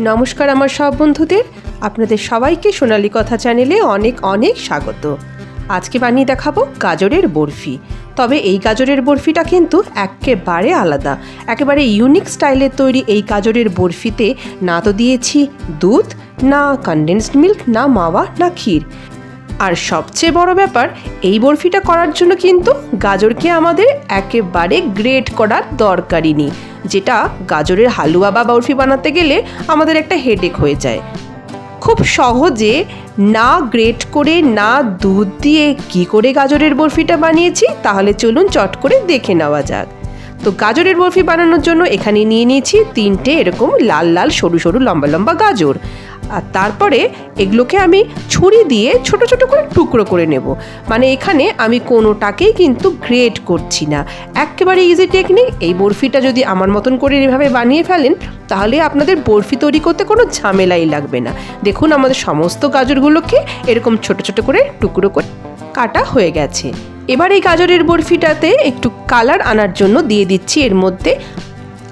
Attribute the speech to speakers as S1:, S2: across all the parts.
S1: নমস্কার আমার সব বন্ধুদের, আপনাদের সবাইকে সোনালী কথা চ্যানেলে অনেক অনেক স্বাগত। আজকে বানিয়ে দেখাবো গাজরের বরফি। তবে এই গাজরের বরফিটা কিন্তু একেবারে আলাদা, একেবারে ইউনিক স্টাইলের তৈরি। এই গাজরের বরফিতে না তো দিয়েছি দুধ, না কনডেন্সড মিল্ক, না মাওয়া, না ক্ষীর। আর সবচেয়ে বড় ব্যাপার, এই বরফিটা করার জন্য কিন্তু গাজরকে আমাদের একেবারে গ্রেট করার দরকারই নেই, যেটা গাজরের হালুয়া বা বরফি বানাতে গেলে আমাদের একটা হেডেক হয়ে যায়। খুব সহজে না গ্রেট করে না দুধ দিয়ে কি করে গাজরের বরফিটা বানিয়েছি, তাহলে চলুন চট করে দেখে নেওয়া যাক। তো গাজরের বরফি বানানোর জন্য এখানে নিয়ে নিয়েছি 3টে এরকম লাল লাল সরু সরু লম্বা লম্বা গাজর। আর তারপরে এগুলোকে আমি ছুরি দিয়ে ছোট ছোট করে টুকরো করে নেব। মানে এখানে আমি কোনোটাকেই কিন্তু গ্রেট করছি না, একেবারে ইজি টেকনিক। এই বরফিটা যদি আমার মতন করে এভাবে বানিয়ে ফেলেন, তাহলে আপনাদের বরফি তৈরি করতে কোনো ঝামেলাই লাগবে না। দেখুন, আমাদের সমস্ত গাজরগুলোকে এরকম ছোট ছোট করে টুকরো করে কাটা হয়ে গেছে। এবার এই গাজরের বরফিটাতে একটু কালার আনার জন্য দিয়ে দিচ্ছি এর মধ্যে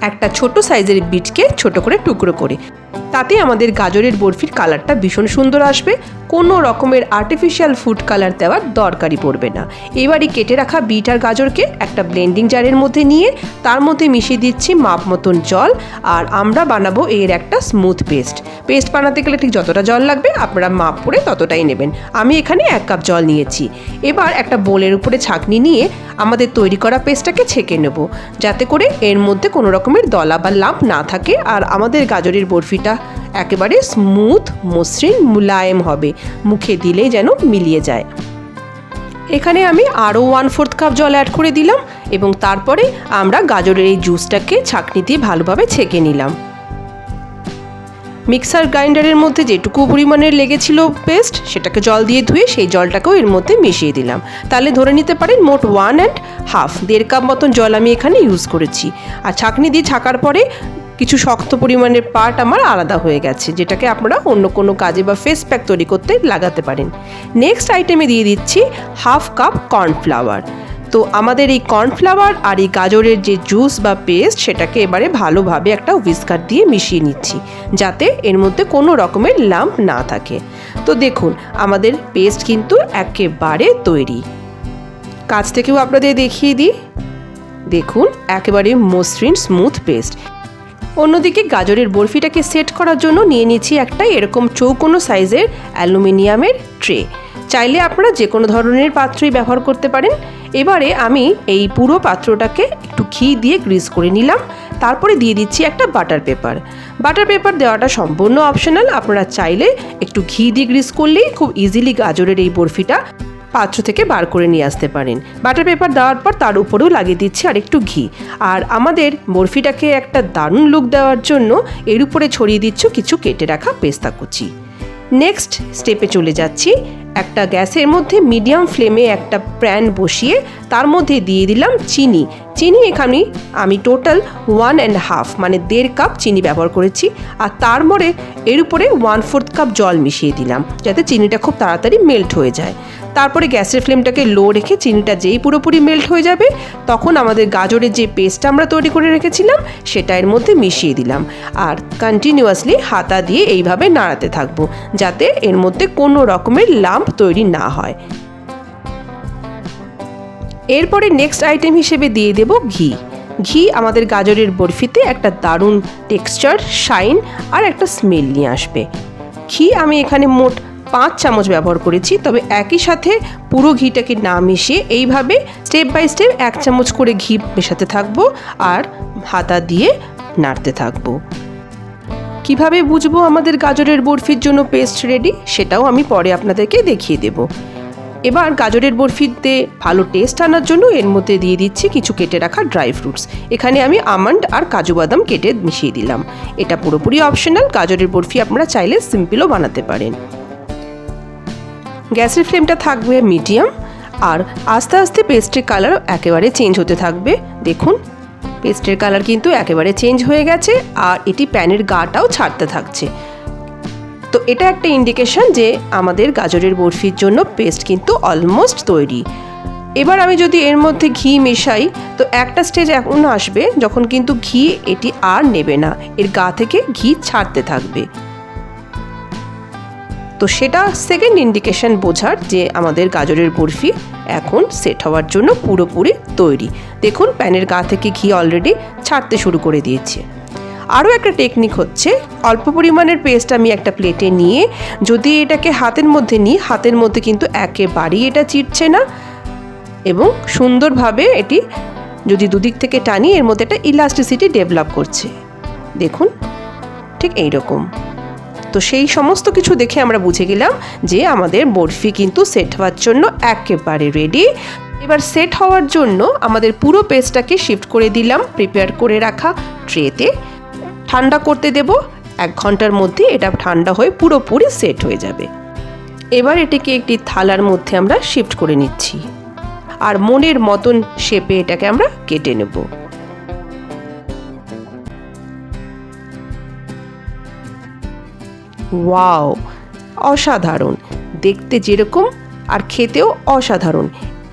S1: একটা ছোট সাইজের বিটকে ছোট করে টুকরো করে। তাতে আমাদের গাজরের বরফির কালারটা ভীষণ সুন্দর আসবে, কোনো রকমের আর্টিফিশিয়াল ফুড কালার দেওয়ার দরকারই পড়বে না। এবারই কেটে রাখা বিট আর গাজরকে একটা ব্লেন্ডিং জারের মধ্যে নিয়ে তার মধ্যে মিশিয়ে দিচ্ছি মাপ মতন জল। আর আমরা বানাবো এর একটা স্মুথ পেস্ট বানাতে গেলে ঠিক যতটা জল লাগবে আপনারা মাপ করে ততটাই নেবেন। আমি এখানে 1 কাপ জল নিয়েছি। এবার একটা বোলের উপরে ছাঁকনি নিয়ে আমাদের তৈরি করা পেস্টটাকে ছেঁকে নেব, যাতে করে এর মধ্যে কোনো রকমের দলা বা লাম্প না থাকে। আর আমাদের গাজরের বরফিটা একেবারে স্মুথ, মসৃণ, মুলায়েম হবে, মুখে দিলেই যেন মিলিয়ে যায়। এখানে আমি আরও 1/4 কাপ জল অ্যাড করে দিলাম এবং তারপরে আমরা গাজরের এই জুসটাকে ছাঁকনি দিয়ে ভালোভাবে ছেঁকে নিলাম। মিক্সার গ্রাইন্ডারের মধ্যে যেটুকু পরিমাণের লেগেছিল পেস্ট, সেটাকে জল দিয়ে ধুয়ে সেই জলটাকেও এর মধ্যে মিশিয়ে দিলাম। তাহলে ধরে নিতে পারেন মোট 1.5 কাপ মতন জল আমি এখানে ইউজ করেছি। আর ছাঁকনি দিয়ে ছাকার পরে কিছু শক্ত পরিমাণের পার্ট আমার আলাদা হয়ে গেছে, যেটাকে আপনারা অন্য কোনো কাজে বা ফেস প্যাক তৈরি করতে লাগাতে পারেন। নেক্সট আইটেমে দিয়ে দিচ্ছি 1/2 কাপ কর্নফ্লাওয়ার। তো আমাদের এই কর্নফ্লাওয়ার আর এই গাজরের যে জুস বা পেস্ট, সেটাকে এবারে ভালোভাবে একটা হুইস্কার দিয়ে মিশিয়ে নিচ্ছি, যাতে এর মধ্যে কোনো রকমের লাম্প না থাকে। তো দেখুন, আমাদের পেস্ট কিন্তু একেবারে তৈরি। কাছ থেকেও আপনাদের দেখিয়ে দিই, দেখুন একেবারে মসৃণ স্মুথ পেস্ট। অন্যদিকে গাজরের বরফিটাকে সেট করার জন্য নিয়ে নিচ্ছি একটা এরকম চৌকোনো সাইজের অ্যালুমিনিয়ামের ট্রে। চাইলে আপনারা যে কোনো ধরনের পাত্রই ব্যবহার করতে পারেন। এবারে আমি এই পুরো পাত্রটাকে একটু ঘি দিয়ে গ্রিস করে নিলাম। তারপরে দিয়ে দিচ্ছি একটা বাটার পেপার দেওয়াটা সম্পূর্ণ অপশনাল। আপনারা চাইলে একটু ঘি দিয়ে গ্রিস করলেই খুব ইজিলি গাজরের এই বরফিটা পাত্র থেকে বার করে নিয়ে আসতে পারেন। বাটার পেপার দেওয়ার পর তার উপরেও লাগিয়ে দিচ্ছি আর একটু ঘি। আর আমাদের বরফিটাকে একটা দারুণ লুক দেওয়ার জন্য এর উপরে ছড়িয়ে দিচ্ছি কিছু কেটে রাখা পেস্তা কুচি। নেক্সট স্টেপে চলে যাচ্ছি। একটা গ্যাসের মধ্যে মিডিয়াম ফ্লেমে একটা প্যান বসিয়ে তার মধ্যে দিয়ে দিলাম চিনি। এখানে আমি টোটাল 1.5 মানে 1.5 কাপ চিনি ব্যবহার করেছি। আর তারপরে এর উপরে 1/4 কাপ জল মিশিয়ে দিলাম, যাতে চিনিটা খুব তাড়াতাড়ি মেল্ট হয়ে যায়। তারপরে গ্যাসের ফ্লেমটাকে লো রেখে চিনিটা যেই পুরোপুরি মেল্ট হয়ে যাবে, তখন আমাদের গাজরের যে পেস্টটা আমরা তৈরি করে রেখেছিলাম সেটা এর মধ্যে মিশিয়ে দিলাম। আর কন্টিনিউয়াসলি হাতা দিয়ে এইভাবে নাড়াতে থাকবো, যাতে এর মধ্যে কোনো রকমের লাম্প তৈরি না হয়। এরপরে নেক্সট আইটেম হিসেবে দিয়ে দেব ঘি আমাদের গাজরের বরফিতে একটা দারুণ টেক্সচার, শাইন আর একটা স্মেল নিয়ে আসবে। ঘি আমি এখানে মোট 5 চামচ ব্যবহার করেছি। তবে একই সাথে পুরো ঘিটাকে না মিশিয়ে এইভাবে স্টেপ বাই স্টেপ 1 চামচ করে ঘি মেশাতে থাকবো আর হাতা দিয়ে নাড়তে থাকবো। কিভাবে বুঝবো আমাদের গাজরের বরফির জন্য পেস্ট রেডি, সেটাও আমি পরে আপনাদেরকে দেখিয়ে দেব। এবার গাজরের বরফিতে ভালো টেস্ট আনার জন্য এর মধ্যে দিয়ে দিচ্ছি কিছু কেটে রাখা ড্রাই ফ্রুটস। এখানে আমি আমন্ড আর কাজু বাদাম কেটে মিশিয়ে দিলাম। এটা পুরোপুরি অপশনাল। গাজরের বরফি আপনারা চাইলে সিম্পলও বানাতে পারেন। গ্যাসের ফ্লেমটা থাকবে মিডিয়াম। আর আস্তে আস্তে পেস্টের কালার একেবারে চেঞ্জ হতে থাকবে। দেখুন, পেস্টের কালার কিন্তু একেবারে চেঞ্জ হয়ে গেছে আর এটি প্যানের গাটাও ছাড়তে থাকছে। তো এটা একটা ইন্ডিকেশন যে আমাদের গাজরের বরফির জন্য পেস্ট কিন্তু অলমোস্ট তৈরি। এবার আমি যদি এর মধ্যে ঘি মেশাই তো একটা স্টেজ এখন আসবে যখন কিন্তু ঘি এটি আর নেবে না, এর গা থেকে ঘি ছাড়তে থাকবে। তো সেটা সেকেন্ড ইন্ডিকেশন বোঝার যে আমাদের গাজরের বরফি এখন সেট হওয়ার জন্য পুরোপুরি তৈরি। দেখুন প্যানের গা থেকে ঘি অলরেডি ছাড়তে শুরু করে দিয়েছে। আরও একটা টেকনিক হচ্ছে, অল্প পরিমাণের পেস্ট আমি একটা প্লেটে নিয়ে যদি এটাকে হাতের মধ্যে নিই, হাতের মধ্যে কিন্তু একেবারেই এটা চিটছে না এবং সুন্দরভাবে এটি যদি দুদিক থেকে টানি এর মধ্যে একটা ইলাস্টিসিটি ডেভেলপ করছে। দেখুন ঠিক এই রকম। তো সেই সমস্ত কিছু দেখে আমরা বুঝে গেলাম যে আমাদের বরফি কিন্তু সেট হওয়ার জন্য একেবারে রেডি। এবার সেট হওয়ার জন্য আমাদের পুরো পেস্টটাকে শিফট করে দিলাম প্রিপেয়ার করে রাখা ট্রেতে। ঠান্ডা করতে দেব, 1 ঘন্টার মধ্যে এটা ঠান্ডা হয়ে পুরোপুরি সেট হয়ে যাবে। এবার এটিকে একটি থালার মধ্যে আমরা শিফট করে নিচ্ছি আর মনের মতন শেপে এটাকে আমরা কেটে নেব। ওয়াও, অসাধারণ দেখতে যেরকম আর খেতেও অসাধারণ।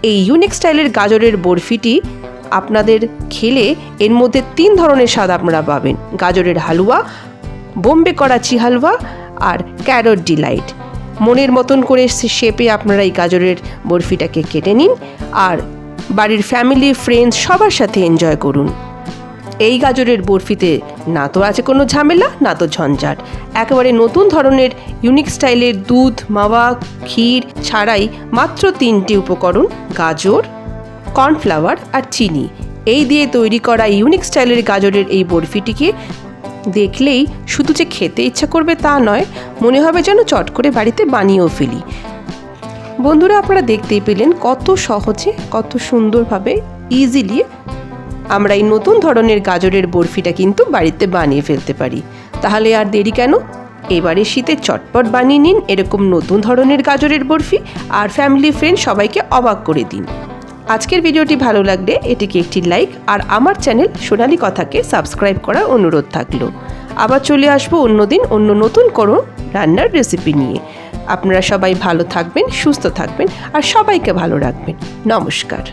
S1: এই ইউনিক স্টাইলের গাজরের বরফিটি আপনাদের খেলে এর মধ্যে 3 ধরনের স্বাদ আপনারা পাবেন: গাজরের হালুয়া, বোম্বে করাচি হালুয়া আর ক্যারট ডিলাইট। মনের মতন করে শেপে আপনারা এই গাজরের বরফিটাকে কেটে নিন আর বাড়ির ফ্যামিলি ফ্রেন্ডস সবার সাথে এনজয় করুন। এই গাজরের বরফিতে না তো আছে কোনো ঝামেলা, না তো ঝঞ্ঝাট। একেবারে নতুন ধরনের ইউনিক স্টাইলের দুধ, মাওয়া, ক্ষীর ছাড়াই মাত্র 3টি উপকরণ: গাজর, কর্নফ্লাওয়ার আর চিনি। এই দিয়ে তৈরি করা ইউনিক স্টাইলের গাজরের এই বরফিটিকে দেখলেই শুধু যে খেতে ইচ্ছা করবে তা নয়, মনে হবে যেন চট করে বাড়িতে বানিয়েও ফেলি। বন্ধুরা, আপনারা দেখতেই পেলেন কত সহজে, কত সুন্দরভাবে, ইজিলি আমরা এই নতুন ধরনের গাজরের বরফিটা কিন্তু বাড়িতে বানিয়ে ফেলতে পারি। তাহলে আর দেরি কেন? এবারে শীতে চটপট বানিয়ে নিন এরকম নতুন ধরনের গাজরের বরফি আর ফ্যামিলি ফ্রেন্ড সবাইকে অবাক করে দিন। আজকের ভিডিওটি ভালো লাগলে এটিকে একটি লাইক আর আমার চ্যানেল সোনালী কথাকে সাবস্ক্রাইব করার অনুরোধ থাকলো। আবার চলে আসবো অন্যদিন অন্য নতুন কোনো রান্নার রেসিপি নিয়ে। আপনারা সবাই ভালো থাকবেন, সুস্থ থাকবেন আর সবাইকে ভালো রাখবেন। নমস্কার।